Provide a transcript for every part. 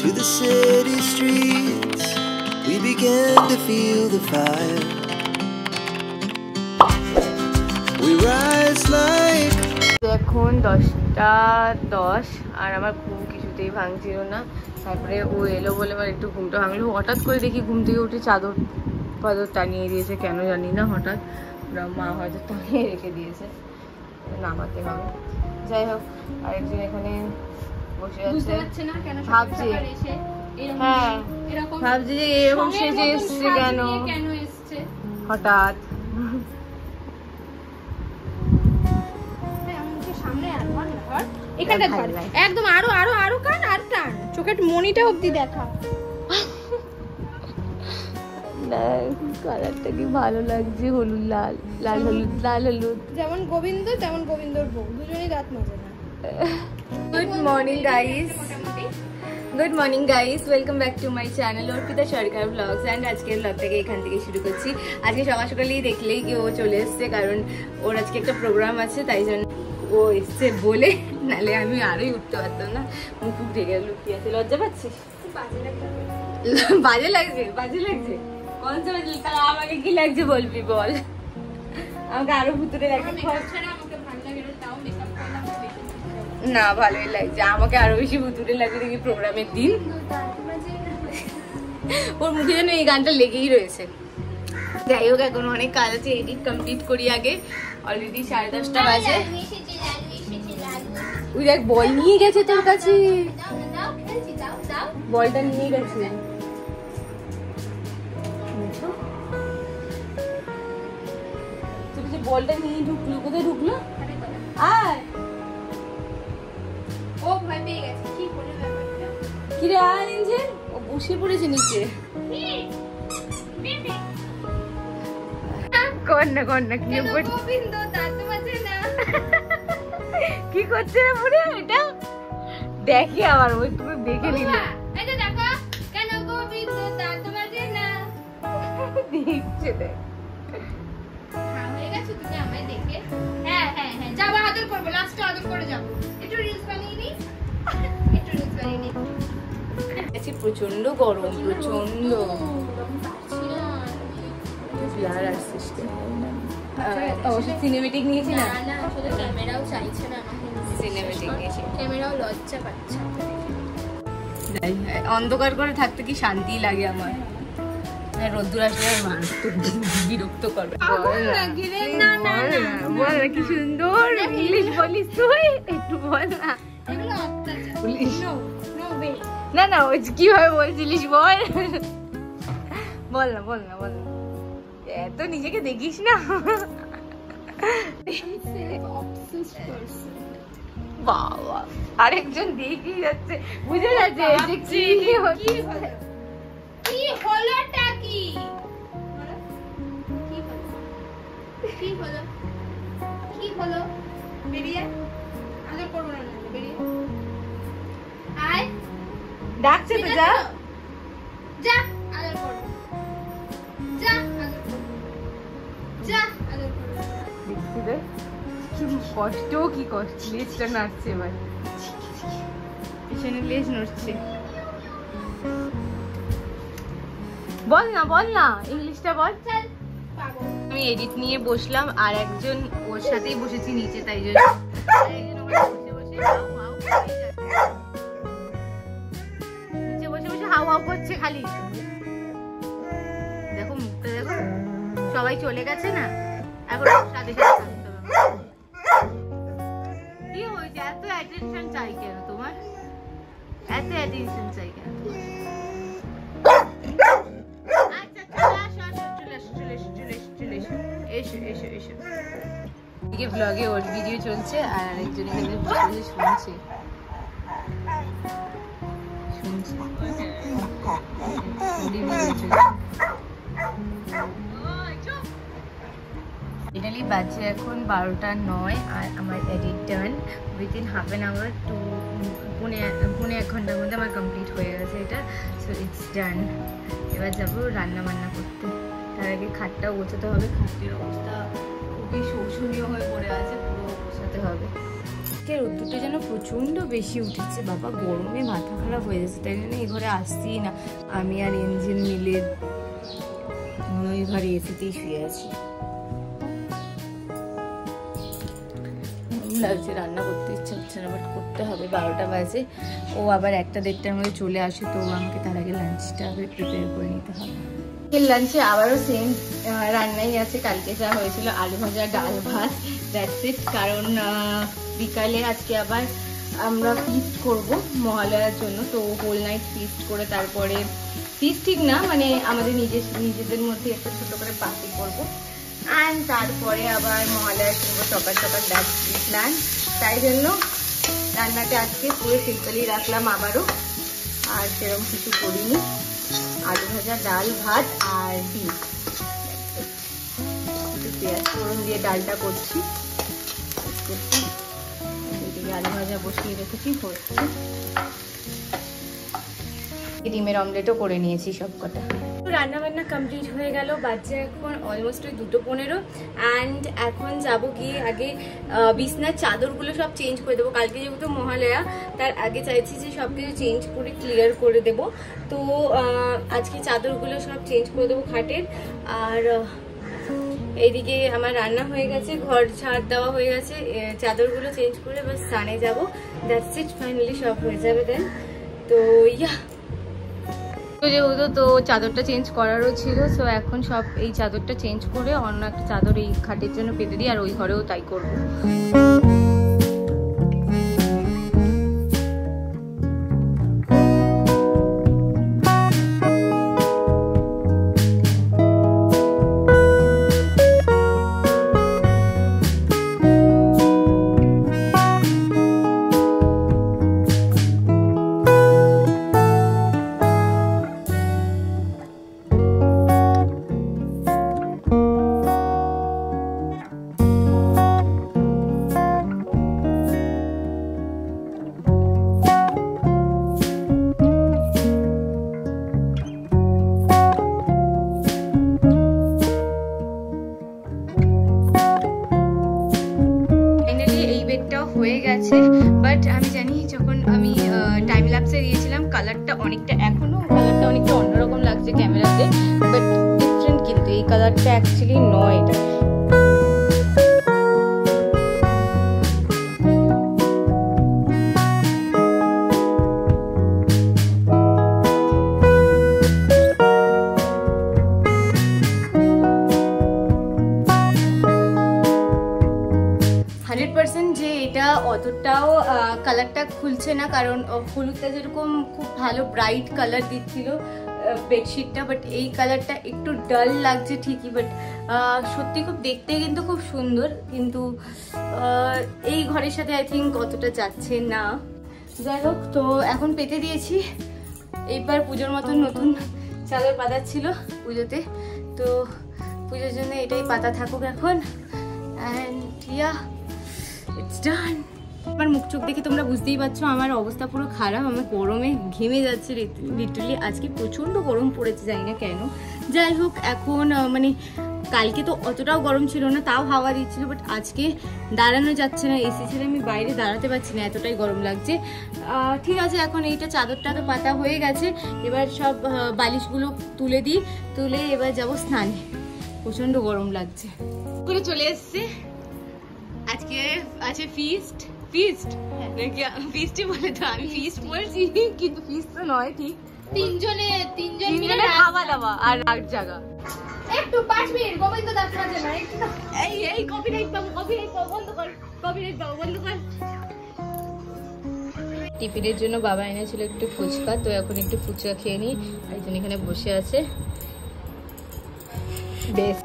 through the city streets, we began to feel the fire. We rise like এখন 10:10 আর আমার ঘুম কিছুতেই ভাঙছিল না। তারপরে ও এলো বলে আমার একটু ঘুমটা ভাঙলো। হঠাৎ করে দেখি ঘুম থেকে উঠে চাদর পাদর টানিয়ে দিয়েছে, কেন জানি না, হঠাৎ ওরা মা হয়তো টানিয়ে রেখে দিয়েছে, নামাতে হবে। যাই হোক, আরেকজন এখানে বসে আছে, ভাবছি হ্যাঁ ভাবছি যে এরকম সেজে এসছে কেন হঠাৎ। একদম আরো আরো আরো কান আর টান, চোখের মনিটা অবধি দেখা। কালারটা কি ভালো লাগছে, হলুদ লাল, লাল হলুদ, লাল হলুদ, যেমন গোবিন্দ তেমন গোবিন্দর বউ, দুজনেই দাঁত মাজে না। Good morning guys, good morning guys, welcome back to my channel Arpita Sarkar vlogs. And আজকের ব্লগটাকে এখান থেকে শুরু করছি। আজকে সকাল সকালেই দেখলেই কি ও চলে এসছে, কারণ ওর আজকে একটা প্রোগ্রাম আছে, তাই জন্য ও এসছে বলে, নাহলে আমি আরোই উঠতে পারতাম না। মুখ ঢেকে লুকিয়ে আছে। লজ্জা পাচ্ছিস? বাজে লাগছে, বাজে লাগছে। তাহলে আমাকে কি লাগছে বলবি বল, আমাকে আরো ভুতুরে লাগছে। না ভালোই লাগছে, আমাকে আরো বেশি ভুতুরে লাগছে দেখি প্রোগ্রামের দিন। ওর মুখে যেন এই গানটা লেগেই রয়েছে। যাই হোক, এখন অনেক কাজ আছে, এডিট কমপ্লিট করি আগে। অলরেডি 10:30 বাজে। ওই দেখ বল নিয়ে গেছে তোর কাছে, বলটা নিয়ে গেছে। বলটা নিয়ে ঢুকলো, কোথায় ঢুকলো? আয় ও ভয় পেয়ে গেছে, কি করে ব্যাপারটা? কি রে আঞ্জেল, ও বসে পড়েছে নিচে। কন্যা কন্যা কি গোবিন্দ দাঁত মাজে না, কি করছে রে বুড়ি? এটা দেখি আবার, ওই তুমি দেখে নিলে। এই যে দেখো, কেন গোবিন্দ দাঁত মাজে না দেখছে, দেখ হয়ে গেছে তুমি আমায় দেখে। হ্যাঁ হ্যাঁ হ্যাঁ, যাবো আদর করবো, লাস্টে আদর করে যাবো। একটু রিলস বানিয়ে নি, একটু রিলস বানিয়ে নি। আজকে প্রচন্ড গরম, প্রচন্ড। ব্লার আসছিস কেন? অবশ্য সিনেমেটিক নিয়েছি না, না আসলে ক্যামেরাও চাইছে না আমাকে, সিনেমেটিক নিয়েছি। ক্যামেরাও লজ্জা পাচ্ছে। অন্ধকার করে থাকতে কি শান্তি লাগে আমার। রোদ্দুর আসলে মানুষ তো বিরক্ত করবে। বল কি সুন্দর ইংলিশ বলিস তুই, একটু বল না। না না, ওই কিভাবে বলছিলিস বল, বল না বল না বল না, এত নিজেকে দেখিস না। বাবা, আরেকজন দেখেই যাচ্ছে, বুঝে যাচ্ছে কি হচ্ছে। কি হলোটা কি? কি হলো? কি হলো? বেরিয়ে আদর করবো না, বেরিয়ে আয়। ডাকছে তো, যা যা আদর করবো, যা আদর করবো, যা আদর করবো। দেখছি রে কি কষ্ট, কি কষ্ট। লেজটা নাড়ছে এবার, পিছনে লেজ নড়ছে। বল না বল না, ইংলিশটা বল। আমি এডিট নিয়ে বসলাম, আর একজন ওর সাথেই বসেছি নিচে, তাই জন্য নিচে বসে বসে হাউ হাউ করছে খালি। দেখো মুখটা দেখো, সবাই চলে গেছে না, এখন সাথে সাথে থাকতে হবে। কি হয়েছে, এত অ্যাটেনশন চাই কেন তোমার, এত অ্যাটেনশন চাই কেন? ব্লগে ওর ভিডিও চলছে, আর আরেকজন এখানে বসে শুনছে। ফাইনালি বাজে এখন 12:09, আর আমার edit done. Within half an hour to পৌনে 1 ঘন্টার মধ্যে আমার কমপ্লিট হয়ে গেছে এটা। So it's done. এবার যাবো রান্না বান্না করতে, তার আগে খাটটাও গোছাতে হবে। খাটের অবস্থা খুবই শোষণীয় হয়ে পড়ে আছে, পুরো গোছাতে হবে। আজকে রোদ্দুরটা যেন প্রচণ্ড বেশি উঠেছে বাবা, গরমে মাথা খারাপ হয়ে যাচ্ছে, তাই জন্য এই ঘরে আসতেই না। আমি আর এঞ্জেল মিলে ওই ঘরে এসিতেই শুয়ে আছি। লাগছে, রান্না করতে ইচ্ছা হচ্ছে না, বাট করতে হবে। 12টা বাজে, ও আবার 1টা-1:30টার মধ্যে চলে আসে, তো আমাকে তার আগে লাঞ্চটা প্রিপেয়ার করে নিতে হবে। লাঞ্চে আবারও সেম রান্নাই আছে, কালকে যা হয়েছিল আলু ভাজা ডাল ভাত, দ্যাটস ইট। কারণ বিকালে আজকে আবার আমরা ফিস্ট করব মহালয়ার জন্য, তো হোল নাইট ফিস্ট করে তারপরে ফিস্ট ঠিক না, মানে আমাদের নিজেদের মধ্যে একটা ছোট করে পার্টি করবো, অ্যান্ড তারপরে আবার মহালয়া কিনবো সকাল সকাল, দ্যাটস দি প্ল্যান। তাই জন্য রান্নাটা আজকে পুরো সিম্পলই রাখলাম আবারও, আর সেরকম কিছু করিনি। আলু ভাজা ডাল ভাত আর ডিম, একটু পেঁয়াজ ফোড়ন দিয়ে ডালটা করছি। এদিকে আলু ভাজা বসিয়ে রেখেছি, হচ্ছে। ডিমের অমলেটও করে নিয়েছি সব কটা। রান্না বান্না কমপ্লিট হয়ে গেল, বাজে এখন অলমোস্ট 2:15, অ্যান্ড এখন যাব গিয়ে আগে বিছনার চাদরগুলো সব চেঞ্জ করে দেবো। কালকে যেহেতু মহালয়া, তার আগে চাইছি যে সব কিছু চেঞ্জ করে ক্লিয়ার করে দেবো, তো আজকে চাদরগুলো সব চেঞ্জ করে দেবো খাটের। আর এইদিকে আমার রান্না হয়ে গেছে, ঘর ঝাড় দেওয়া হয়ে গেছে, চাদরগুলো চেঞ্জ করে বাস স্নানে যাবো, দ্যাটস ইট, ফাইনালি সব হয়ে যাবে দেন। তো যেহেতু তো চাদরটা চেঞ্জ করারও ছিল, সো এখন সব এই চাদরটা চেঞ্জ করে অন্য একটা চাদর এই খাটের জন্য পেতে দিই, আর ওই ঘরেও তাই করবো। হয়ে গেছে, বাট আমি জানি যখন আমি টাইম ল্যাপসে দিয়েছিলাম কালারটা অনেকটা, এখনো কালারটা অনেকটা অন্যরকম লাগছে ক্যামেরাতে, বাট ডিফারেন্ট, কিন্তু এই কালারটা অ্যাকচুয়ালি নয় এটা। 100% যে এটা অতটাও কালারটা খুলছে না, কারণ হলুদটা যেরকম খুব ভালো ব্রাইট কালার দিচ্ছিল বেডশিটটা, বাট এই কালারটা একটু ডাল লাগছে ঠিকই, বাট সত্যি খুব দেখতে কিন্তু খুব সুন্দর, কিন্তু এই ঘরের সাথে আই থিঙ্ক অতটা যাচ্ছে না। যাই হোক, তো এখন পেতে দিয়েছি, এইবার পুজোর মতন নতুন চাদর পাতাচ্ছিল পুজোতে, তো পুজোর জন্য এটাই পাতা থাকুক এখন, অ্যান্ড ইয়া ইটস ডান। আমার মুখ চোখ দেখে তোমরা বুঝতেই পারছো আমার অবস্থা পুরো খারাপ, আমি গরমে ঘেমে যাচ্ছে লিটারালি। আজকে প্রচণ্ড গরম পড়েছে, জানি না কেন। যাই হোক, এখন মানে কালকে তো অতটাও গরম ছিল না, তাও হাওয়া দিচ্ছিল, বাট আজকে দাঁড়ানো যাচ্ছে না, এসি ছেড়ে আমি বাইরে দাঁড়াতে পারছি না, এতটাই গরম লাগছে। ঠিক আছে, এখন এইটা চাদরটা তো পাতা হয়ে গেছে, এবার সব বালিশগুলো তুলে দিই, তুলে এবার যাব স্নানে, প্রচণ্ড গরম লাগছে। করে চলে এসছে, আজকে আছে ফিস্ট নাকি ফিস্টই বলে, তো আমি ফিস্ট বলছি কিন্তু ফিস্ট তো নয় ঠিক, তিনজন মিলে খাওয়া দাওয়া আর এক জায়গা। একটু 5 মিনিট গোবিন্দ দাস মাঝে না, একটু এই কপিরাইট পাবো, বন্ধ কর, বন্ধ কর। টিফিনের জন্য বাবা এনেছিল একটু ফুচকা, তো এখন একটু ফুচকা খেয়ে নিই। একজন এখানে বসে আছে, বেশ।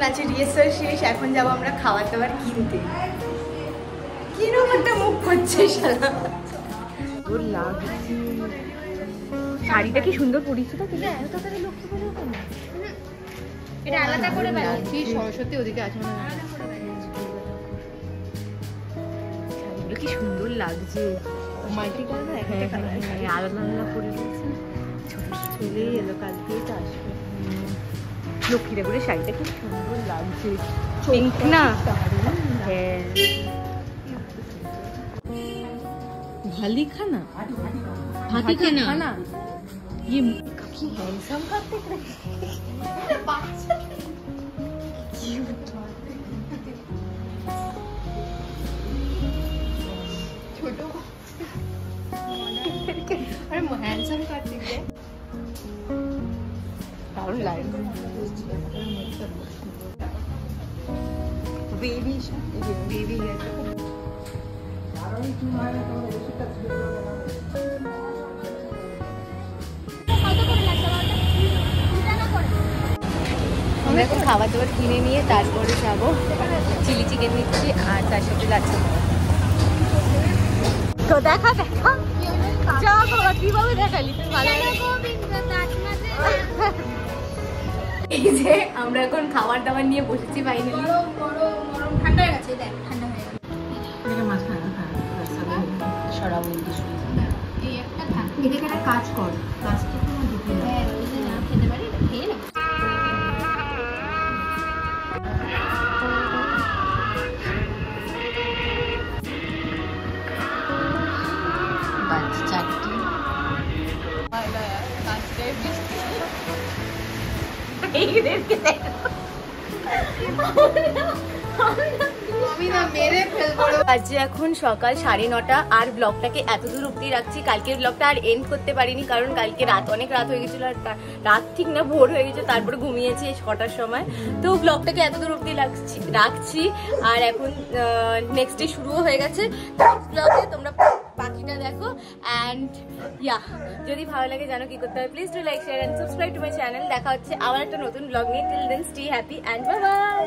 নাচে রিহার্সাল শেষ, এখন যাবো আমরা খাবার দাবার কিনতে। কিরকম একটা মুখ করছে শালা, শাড়িটা কি সুন্দর পরিস, এটা আলাদা করে বানিয়েছি, সরস্বতী ওদিকে আছে, শাড়িগুলো কি সুন্দর লাগছে, মাল্টি কালার, আলাদা আলাদা করে দিয়েছে। ছোট চলে এলো, কালকে তো আসবে। লক্ষ্মী ঠাকুরের শাড়িটা খুব সুন্দর লাগছে, পিঙ্ক না? হ্যাঁ, ভালি খানা, হাতি খানা, ये काफी हैंडसम करते हैं। छोटो अरे हैंडसम करते हैं दारुण लाइट बेबी बेबी है আমরা এখন খাবার দাবার কিনে নিয়ে তারপরে যাবো। চিলি চিকেন নিচ্ছি আর তার সাথে লাচ্ছা। তো দেখা দেখা যা বাবা কিভাবে দেখালি তুই ভালো। এই যে আমরা এখন খাবার দাবার নিয়ে বসেছি ফাইনালি। ঠান্ডা হয়ে গেছে, দেখ ঠান্ডা হয়ে গেছে। এই একটা থাক, এদিকে একটা কাজ কর, কাজটা হ্যাঁ ওই যে না খেতে পারি খেয়ে না। আজ এখন সকাল 9:30 আর ব্লগটাকে এত দূর অব্দি রাখছি। কালকের ব্লগটা আর এন্ড করতে পারিনি কারণ কালকে অনেক রাত হয়ে গেছিল, আর রাত ঠিক না ভোর হয়ে গেছে, তারপরে ঘুমিয়েছি 6টার সময়। তো ব্লগটাকে এত দূর অব্দি রাখছি আর এখন নেক্সট ডে শুরুও হয়ে গেছে। ব্লগে তোমরা বাকিটা দেখো অ্যান্ড ইয়া যদি ভালো লাগে জানো কি করতে হবে, please do like share and subscribe to my channel. দেখা হচ্ছে আবার একটা নতুন ব্লগ নিয়ে। Till then stay happy and bye by.